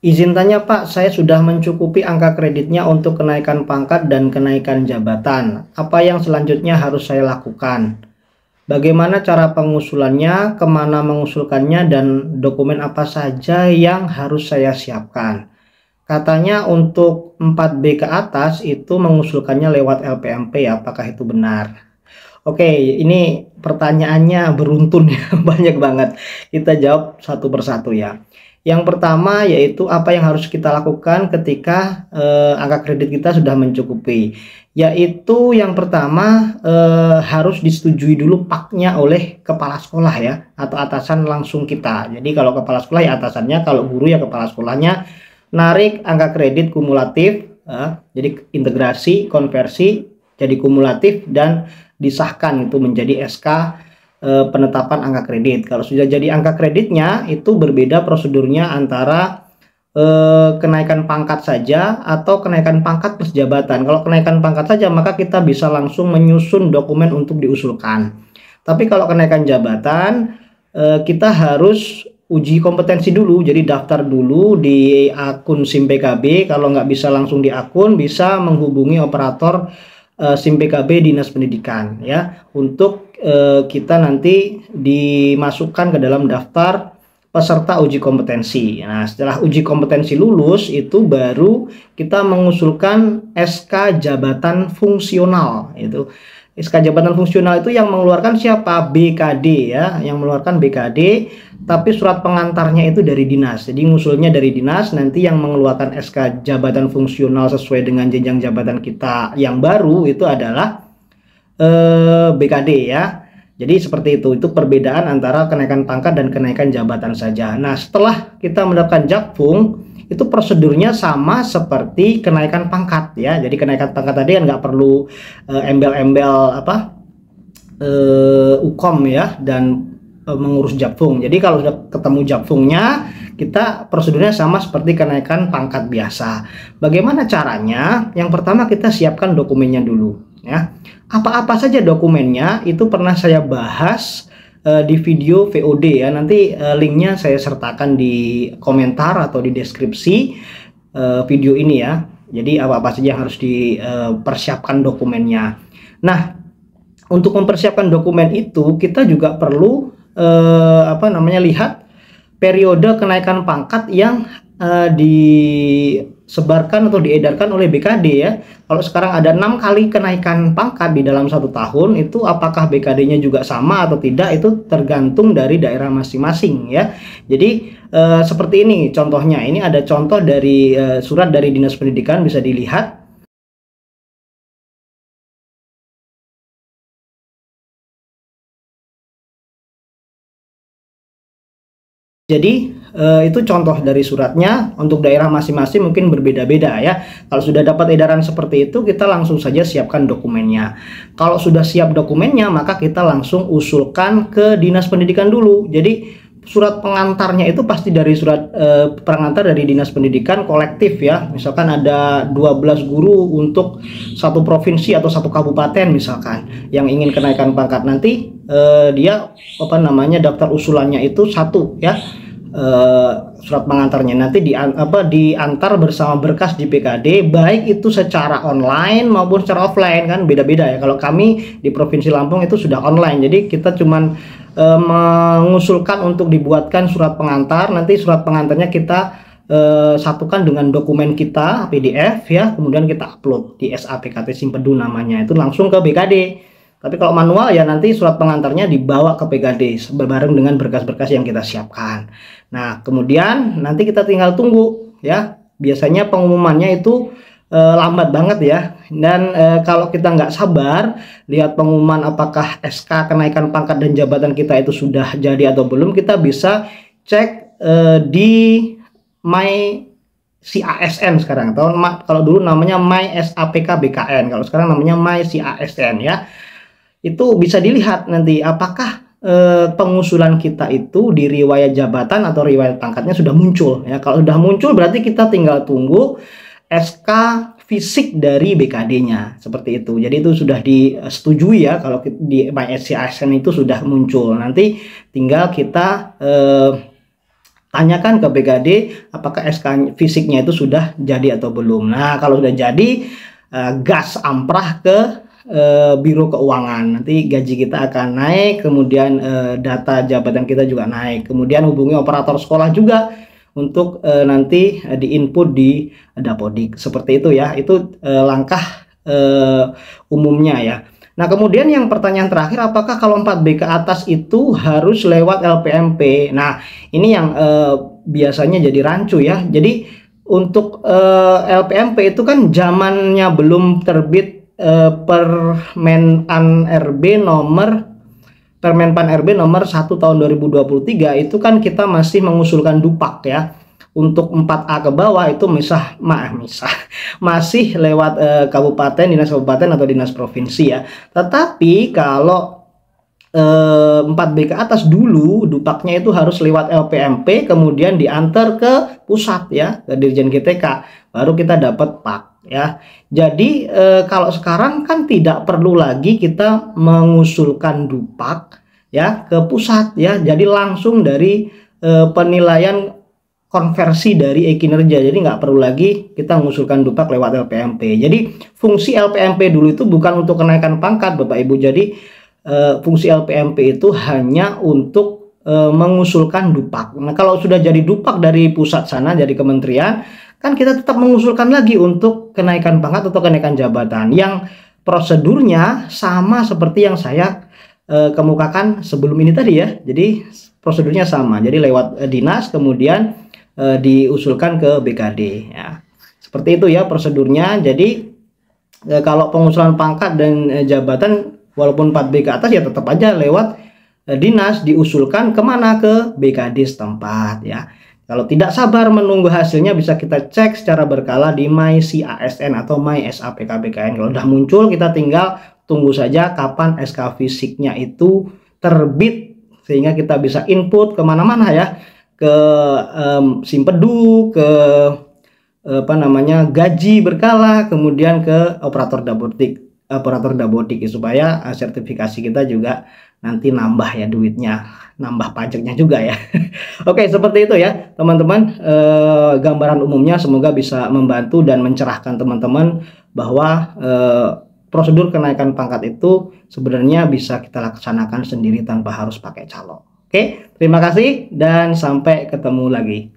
Izin tanya Pak, saya sudah mencukupi angka kreditnya untuk kenaikan pangkat dan kenaikan jabatan. Apa yang selanjutnya harus saya lakukan? Bagaimana cara pengusulannya, kemana mengusulkannya, dan dokumen apa saja yang harus saya siapkan? Katanya untuk 4B ke atas itu mengusulkannya lewat LPMP, apakah itu benar? Oke, ini pertanyaannya beruntun ya, banyak banget. Kita jawab satu persatu ya. Yang pertama yaitu apa yang harus kita lakukan ketika angka kredit kita sudah mencukupi. Yaitu yang pertama harus disetujui dulu paknya oleh kepala sekolah ya, atau atasan langsung kita. Jadi kalau kepala sekolah ya atasannya, kalau guru ya kepala sekolahnya. Narik angka kredit kumulatif, jadi integrasi, konversi, jadi kumulatif dan disahkan itu menjadi SK penetapan angka kredit. Kalau sudah jadi angka kreditnya itu berbeda prosedurnya antara kenaikan pangkat saja atau kenaikan pangkat plus jabatan. Kalau kenaikan pangkat saja maka kita bisa langsung menyusun dokumen untuk diusulkan. Tapi kalau kenaikan jabatan kita harus uji kompetensi dulu, jadi daftar dulu di akun SIM PKB. Kalau nggak bisa langsung di akun, bisa menghubungi operator SIM PKB Dinas Pendidikan ya, untuk kita nanti dimasukkan ke dalam daftar peserta uji kompetensi. Nah, setelah uji kompetensi lulus itu baru kita mengusulkan SK jabatan fungsional. Itu SK jabatan fungsional itu yang mengeluarkan siapa? BKD ya, yang mengeluarkan BKD, tapi surat pengantarnya itu dari dinas. Jadi ngusulnya dari dinas, nanti yang mengeluarkan SK jabatan fungsional sesuai dengan jenjang jabatan kita yang baru itu adalah BKD ya. Jadi seperti itu perbedaan antara kenaikan pangkat dan kenaikan jabatan saja. Nah, setelah kita mendapatkan jakfung, itu prosedurnya sama seperti kenaikan pangkat ya. Jadi kenaikan pangkat tadi kan nggak perlu embel-embel ukom ya, dan mengurus jakfung. Jadi kalau sudah ketemu jakfungnya, kita prosedurnya sama seperti kenaikan pangkat biasa. Bagaimana caranya? Yang pertama kita siapkan dokumennya dulu ya. Apa-apa saja dokumennya itu pernah saya bahas di video VOD ya. Nanti linknya saya sertakan di komentar atau di deskripsi video ini ya. Jadi apa-apa saja yang harus dipersiapkan dokumennya. Nah, untuk mempersiapkan dokumen itu kita juga perlu lihat periode kenaikan pangkat yang disebarkan atau diedarkan oleh BKD ya. Kalau sekarang ada 6 kali kenaikan pangkat di dalam 1 tahun, itu apakah BKD-nya juga sama atau tidak, itu tergantung dari daerah masing-masing ya. Jadi seperti ini contohnya. Ini ada contoh dari surat dari Dinas Pendidikan, bisa dilihat. Jadi itu contoh dari suratnya. Untuk daerah masing-masing mungkin berbeda-beda ya. Kalau sudah dapat edaran seperti itu, kita langsung saja siapkan dokumennya. Kalau sudah siap dokumennya, maka kita langsung usulkan ke Dinas Pendidikan dulu. Jadi surat pengantarnya itu pasti dari surat pengantar dari Dinas Pendidikan kolektif ya. Misalkan ada 12 guru untuk satu provinsi atau satu kabupaten misalkan yang ingin kenaikan pangkat, nanti dia daftar usulannya itu satu ya. Surat pengantarnya nanti diantar bersama berkas di PKD, baik itu secara online maupun secara offline, kan beda-beda ya. Kalau kami di Provinsi Lampung itu sudah online, jadi kita cuman mengusulkan untuk dibuatkan surat pengantar. Nanti surat pengantarnya kita satukan dengan dokumen kita PDF ya, kemudian kita upload di SAPKT Simpedu namanya, itu langsung ke BKD. Tapi kalau manual ya nanti surat pengantarnya dibawa ke PKD bareng dengan berkas-berkas yang kita siapkan. Nah, kemudian nanti kita tinggal tunggu ya. Biasanya pengumumannya itu lambat banget ya. Dan kalau kita nggak sabar lihat pengumuman apakah SK kenaikan pangkat dan jabatan kita itu sudah jadi atau belum, kita bisa cek di My CASN sekarang. Kalau dulu namanya My SAPK BKN, kalau sekarang namanya My CASN ya. Itu bisa dilihat nanti apakah pengusulan kita itu di riwayat jabatan atau riwayat pangkatnya sudah muncul ya. Kalau sudah muncul berarti kita tinggal tunggu SK fisik dari BKD-nya seperti itu. Jadi itu sudah disetujui ya, kalau di MySCASN itu sudah muncul. Nanti tinggal kita tanyakan ke BKD apakah SK fisiknya itu sudah jadi atau belum. Nah, kalau sudah jadi, gas amprah ke Biro Keuangan. Nanti gaji kita akan naik, kemudian data jabatan kita juga naik. Kemudian hubungi operator sekolah juga untuk nanti diinput di Dapodik. Seperti itu ya. Itu langkah umumnya ya. Nah, kemudian yang pertanyaan terakhir, apakah kalau 4B ke atas itu harus lewat LPMP? Nah, ini yang biasanya jadi rancu ya. Jadi untuk LPMP itu kan zamannya belum terbit Permenpan RB nomor 1 tahun 2023, itu kan kita masih mengusulkan dupak ya. Untuk 4A ke bawah itu masih lewat kabupaten, dinas kabupaten atau dinas provinsi ya. Tetapi kalau 4B ke atas dulu dupaknya itu harus lewat LPMP, kemudian diantar ke pusat ya, ke Dirjen GTK, baru kita dapat pak ya. Jadi kalau sekarang kan tidak perlu lagi kita mengusulkan dupak ya ke pusat ya, jadi langsung dari penilaian konversi dari kinerja, jadi nggak perlu lagi kita mengusulkan dupak lewat LPMP. Jadi fungsi LPMP dulu itu bukan untuk kenaikan pangkat Bapak Ibu. Jadi fungsi LPMP itu hanya untuk mengusulkan dupak. Nah, kalau sudah jadi dupak dari pusat sana, dari kementerian, kan kita tetap mengusulkan lagi untuk kenaikan pangkat atau kenaikan jabatan yang prosedurnya sama seperti yang saya kemukakan sebelum ini tadi ya. Jadi prosedurnya sama, jadi lewat dinas, kemudian diusulkan ke BKD ya. Seperti itu ya prosedurnya. Jadi kalau pengusulan pangkat dan jabatan walaupun 4B ke atas ya tetap aja lewat dinas, diusulkan kemana, ke BKD setempat ya. Kalau tidak sabar menunggu hasilnya, bisa kita cek secara berkala di MyCASN atau MySAPKBKN. Kalau sudah muncul, kita tinggal tunggu saja kapan SK fisiknya itu terbit, sehingga kita bisa input kemana-mana ya, ke Simpedu, ke gaji berkala, kemudian ke operator Dapodik supaya sertifikasi kita juga nanti nambah ya duitnya, nambah pajaknya juga ya. Oke, seperti itu ya teman-teman, gambaran umumnya semoga bisa membantu dan mencerahkan teman-teman bahwa prosedur kenaikan pangkat itu sebenarnya bisa kita laksanakan sendiri tanpa harus pakai calo. Oke, terima kasih dan sampai ketemu lagi.